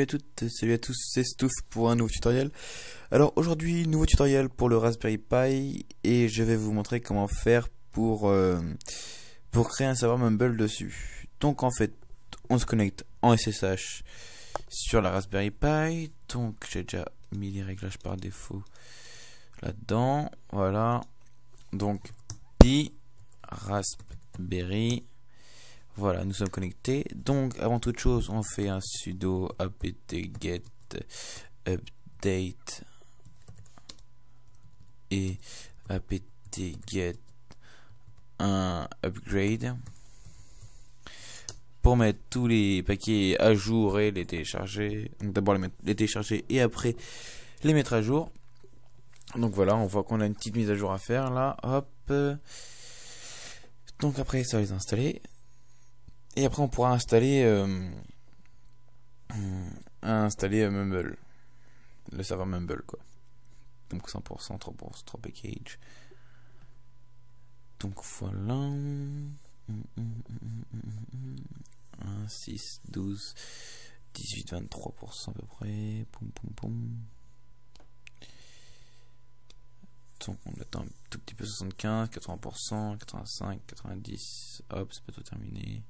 à toutes, salut à tous, c'est Stouff pour un nouveau tutoriel. Alors aujourd'hui, nouveau tutoriel pour le Raspberry Pi et je vais vous montrer comment faire pour créer un serveur Mumble dessus. Donc en fait, on se connecte en SSH sur la Raspberry Pi. Donc j'ai déjà mis les réglages par défaut là-dedans. Voilà. Donc Pi Raspberry. Voilà, nous sommes connectés. Donc, avant toute chose, on fait un sudo apt-get update et apt-get un upgrade pour mettre tous les paquets à jour et les télécharger. Donc, d'abord les télécharger et après les mettre à jour. Donc voilà, on voit qu'on a une petite mise à jour à faire là. Hop. Donc après, ça va les installer. Et après on pourra installer Mumble, le serveur Mumble quoi. Donc 100%, 3 package. Donc voilà. 1, 6, 12, 18, 23% à peu près. Poum, poum, poum. Donc on attend un tout petit peu 75, 80%, 85, 90. Hop, c'est pas tout terminé.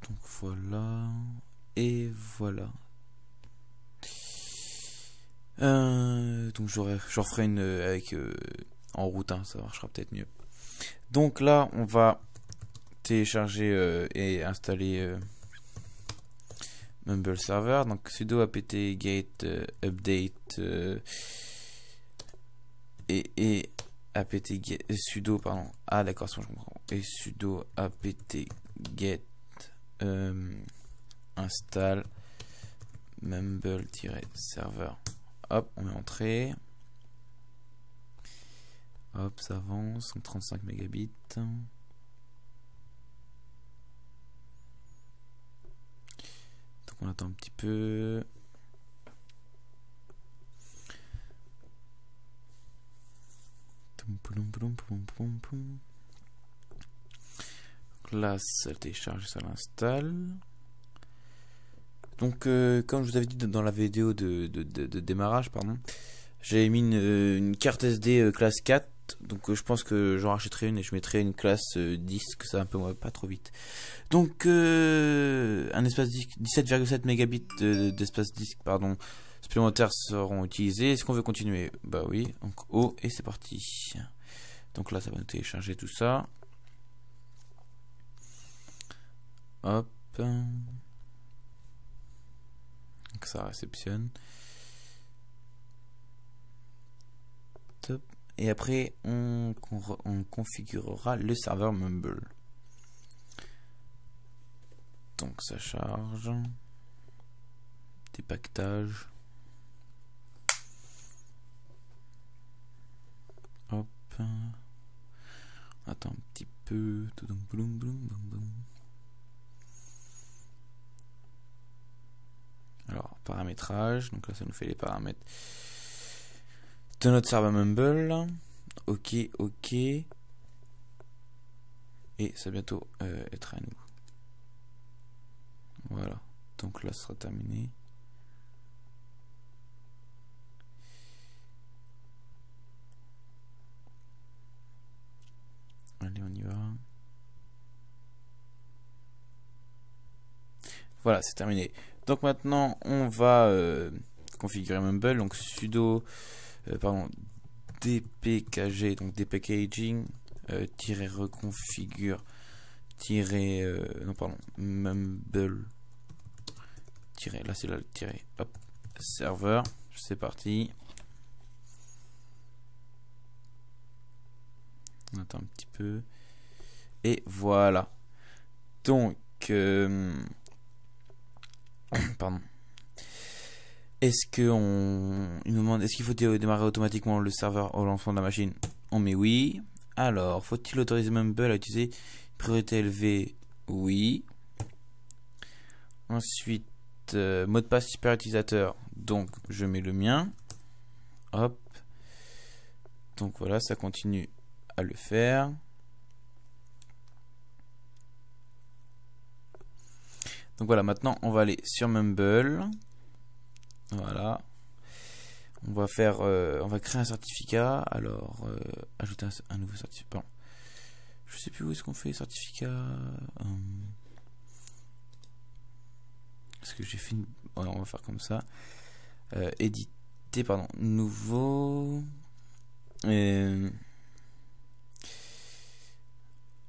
Donc voilà, et voilà. Donc je referai une avec en route, hein, ça marchera peut-être mieux. Donc là, on va télécharger et installer Mumble Server. Donc sudo apt-get update et apt-get sudo pardon. Ah d'accord, je comprends. Et sudo apt-get install mumble-server. Hop, on met entrée. Hop, ça avance. 35 mégabits. Donc on attend un petit peu. Là, ça télécharge, ça l'installe. Donc, comme je vous avais dit dans la vidéo de démarrage, pardon, j'ai mis une carte SD classe 4. Donc, je pense que j'en rachèterai une et je mettrai une classe disque, ça un peu pas trop vite. Donc, un espace disque 17,7 mégabits d'espace disque, pardon, supplémentaires seront utilisés. Est-ce qu'on veut continuer? Bah oui. Donc, oh, et c'est parti. Donc là, ça va nous télécharger tout ça. Hop. Donc ça réceptionne. Top. Et après, on configurera le serveur Mumble. Donc ça charge. Dépaquetage. Hop. Attends un petit peu. Alors, paramétrage. Donc là, ça nous fait les paramètres de notre serveur Mumble. Ok, ok. Et ça va bientôt être à nous. Voilà. Donc là, ce sera terminé. Allez, on y va. Voilà, c'est terminé. Donc maintenant, on va configurer Mumble. Donc sudo dpkg, donc dpackaging reconfigure Mumble là c'est là le tiret, hop, serveur. C'est parti. On attend un petit peu. Et voilà. Donc pardon. Est-ce que il nous demande est-ce qu'il faut démarrer automatiquement le serveur au lancement de la machine? On met oui. Alors, faut-il autoriser Mumble à utiliser priorité élevée? Oui. Ensuite, mot de passe super utilisateur. Donc, je mets le mien. Hop. Donc voilà, ça continue à le faire. Donc voilà, maintenant on va aller sur Mumble. Voilà. On va faire, on va créer un certificat. Alors, ajouter un nouveau certificat. Pardon. Je sais plus où est-ce qu'on fait les certificats. Est-ce que j'ai fait une... Ouais, on va faire comme ça. Éditer, pardon, nouveau.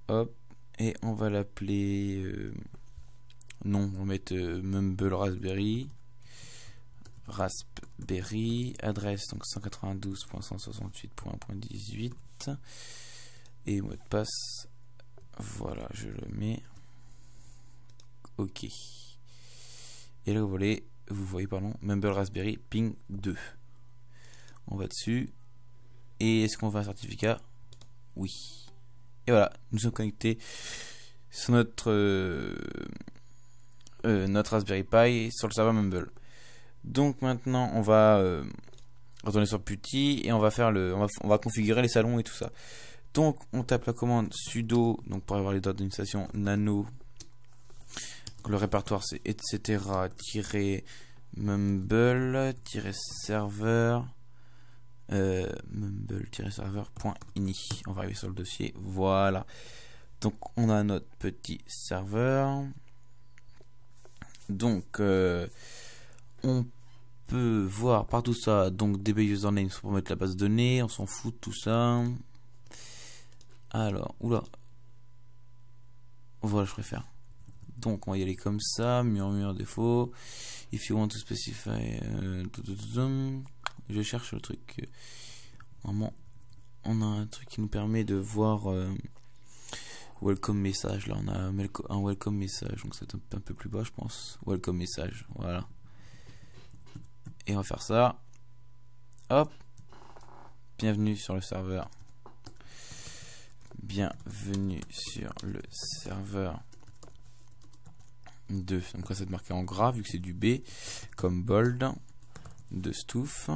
Hop. Et on va l'appeler... non, on va mettre Mumble Raspberry. Raspberry. Adresse, donc 192.168.1.18. Et mot de passe. Voilà, je le mets. OK. Et là, vous voyez, pardon, Mumble Raspberry ping 2. On va dessus. Et est-ce qu'on veut un certificat? Oui. Et voilà, nous sommes connectés sur notre Raspberry Pi sur le serveur Mumble. Donc maintenant, on va retourner sur Putty et on va faire on va configurer les salons et tout ça. Donc on tape la commande sudo, donc pour avoir les dates d'administration, nano. Le répertoire c'est etc-mumble-serveur mumble-serveur.ini. On va arriver sur le dossier. Voilà. Donc on a notre petit serveur. Donc on peut voir par tout ça. Donc DB username pour mettre la base de données. On s'en fout de tout ça. Alors, oula. Voilà, je préfère. Donc on va y aller comme ça, murmure défaut. If you want to specify, je cherche le truc. Normalement, on a un truc qui nous permet de voir welcome message. Là, on a un welcome message, donc c'est un peu plus bas, je pense. Welcome message, voilà. Et on va faire ça. Hop. Bienvenue sur le serveur. Bienvenue sur le serveur. 2. Donc ça c'est marqué en gras vu que c'est du B comme bold de Stouff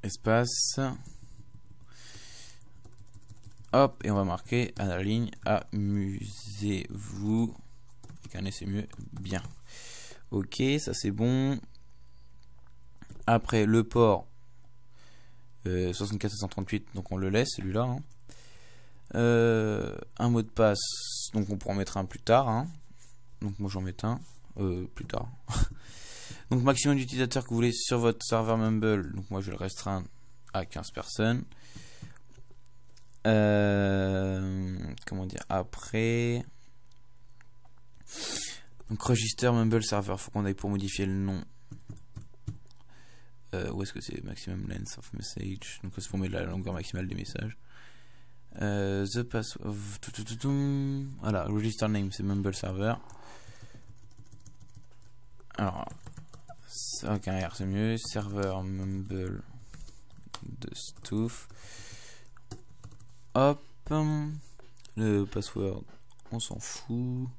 espace hop et on va marquer à la ligne amusez-vous avec un S c'est mieux bien. Ok, ça c'est bon. Après le port 64-738 donc on le laisse celui-là hein. Un mot de passe donc on pourra en mettre un plus tard hein. Donc moi j'en mets un plus tard. Donc maximum d'utilisateurs que vous voulez sur votre serveur Mumble. Donc moi je vais le restreindre à 15 personnes. Comment dire après. Donc register Mumble server. Faut qu'on aille pour modifier le nom. Où est-ce que c'est maximum length of message. Donc c'est pour mettre la longueur maximale des messages. The password. Voilà, register name c'est Mumble server. Alors, ok, c'est mieux. Serveur Mumble de Stouff. Hop. Le password, on s'en fout.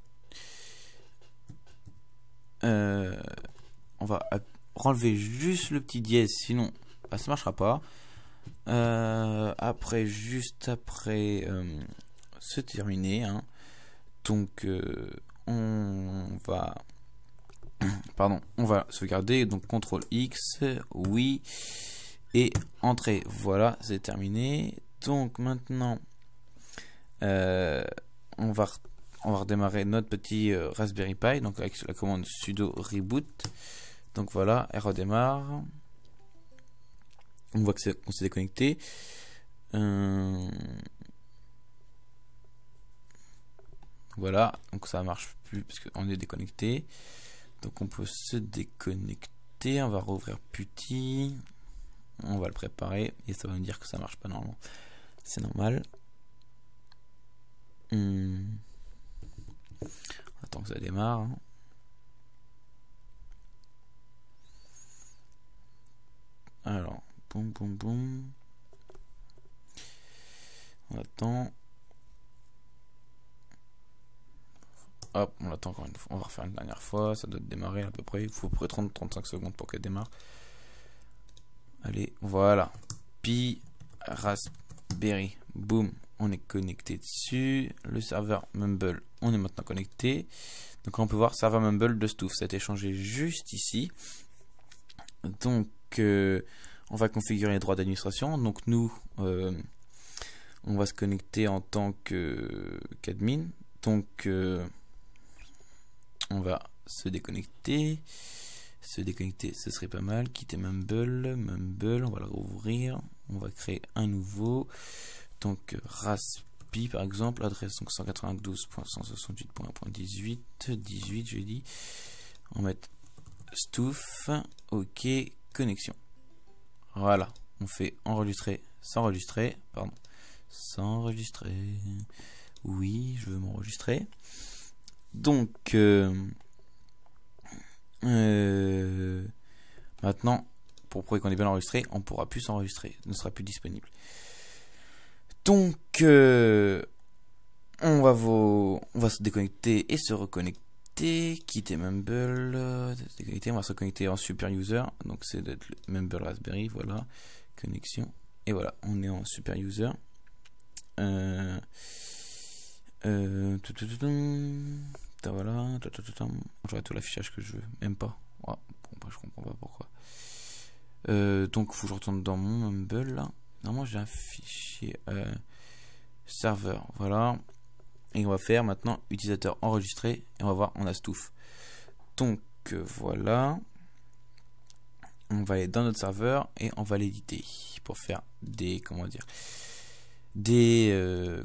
On va enlever juste le petit dièse, sinon bah, ça marchera pas. Après, juste après, se terminer. Hein. Donc, on va. Pardon, on va sauvegarder, donc CTRL X, oui, et entrée, voilà, c'est terminé. Donc maintenant, on va redémarrer notre petit Raspberry Pi, donc avec la commande sudo reboot. Donc voilà, elle redémarre. On voit qu'on s'est déconnecté. Voilà, donc ça marche plus parce qu'on est déconnecté. Donc on peut se déconnecter, on va rouvrir Putty, on va le préparer et ça va me dire que ça marche pas normalement. C'est normal. Attends que ça démarre. Hein. Alors, boum boum boum. On attend. Hop, on l'attend encore une fois. On va refaire une dernière fois. Ça doit démarrer à peu près. Il faut à peu près 30-35 secondes pour qu'elle démarre. Allez, voilà. Pi Raspberry. Boum. On est connecté dessus. Le serveur Mumble, on est maintenant connecté. Donc on peut voir serveur Mumble de Stouff, ça a été changé juste ici. Donc on va configurer les droits d'administration. Donc nous on va se connecter en tant qu'admin. Donc on va se déconnecter, ce serait pas mal. Quitter Mumble, on va le rouvrir, on va créer un nouveau. Donc Raspi par exemple, adresse 192.168.18, 18 j'ai dit. On va mettre Stouff, ok, connexion. Voilà, on fait enregistrer, s'enregistrer, pardon, s'enregistrer. Oui, je veux m'enregistrer. Donc maintenant, pour prouver qu'on est bien enregistré, on pourra plus s'enregistrer, ne sera plus disponible. Donc on va se déconnecter et se reconnecter, quitter Mumble, déconnecter, on va se reconnecter en super user, donc c'est d'être le Mumble Raspberry, voilà, connexion, et voilà, on est en super user. Voilà, j'aurai tout l'affichage que je veux, même pas. Ouais, bon, je comprends pas pourquoi. Donc faut que je retourne dans mon Mumble là. Normalement j'ai un fichier serveur, voilà. Et on va faire maintenant utilisateur enregistré et on va voir, on a Stouff. Donc voilà. On va aller dans notre serveur et on va l'éditer pour faire des des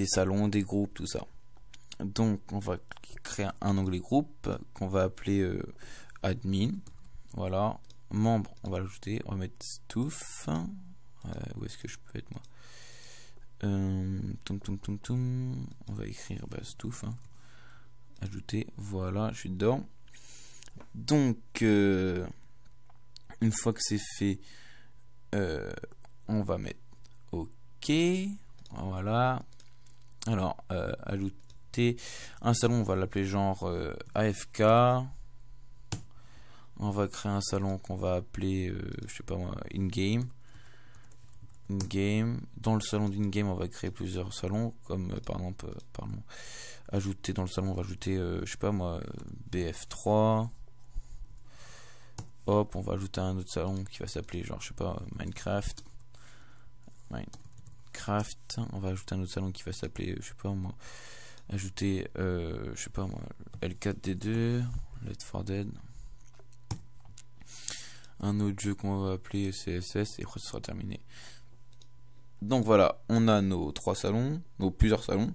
salons, des groupes, tout ça. Donc on va créer un onglet groupe qu'on va appeler admin. Voilà. Membre, on va l'ajouter, on va mettre Stouff. Où est-ce que je peux être moi? On va écrire Stouff. Ajouter, voilà, je suis dedans. Donc une fois que c'est fait, on va mettre OK. Voilà. Alors ajouter un salon, on va l'appeler genre AFK. On va créer un salon qu'on va appeler je sais pas moi, in-game. Dans le salon d'in-game, on va créer plusieurs salons, comme par exemple, ajouter dans le salon, on va ajouter je sais pas moi, BF3. Hop, on va ajouter un autre salon qui va s'appeler genre je sais pas, Minecraft. On va ajouter un autre salon qui va s'appeler je sais pas moi, ajouter je sais pas moi, L4D2, Left 4 Dead. Un autre jeu qu'on va appeler CSS et après ce sera terminé. Donc voilà, on a nos trois salons, nos plusieurs salons.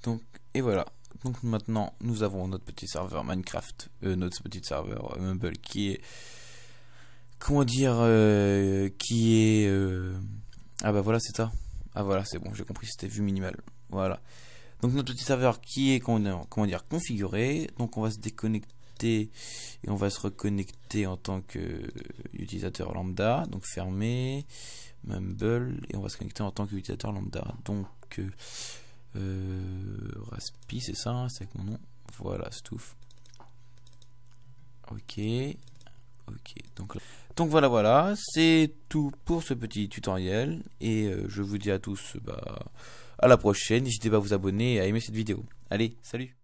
Donc et voilà. Donc maintenant nous avons notre petit serveur Minecraft, notre petit serveur Mumble qui est ah bah voilà, c'est ça. Ah voilà, c'est bon, j'ai compris, c'était vue minimale. Voilà. Donc notre petit serveur qui est configuré. Donc on va se déconnecter et on va se reconnecter en tant que utilisateur lambda. Donc fermer Mumble et on va se connecter en tant qu'utilisateur lambda. Donc Raspi, c'est ça, c'est avec mon nom. Voilà, Stouff. Ok. Donc voilà, c'est tout pour ce petit tutoriel et je vous dis à tous à la prochaine. N'hésitez pas à vous abonner et à aimer cette vidéo. Allez, salut!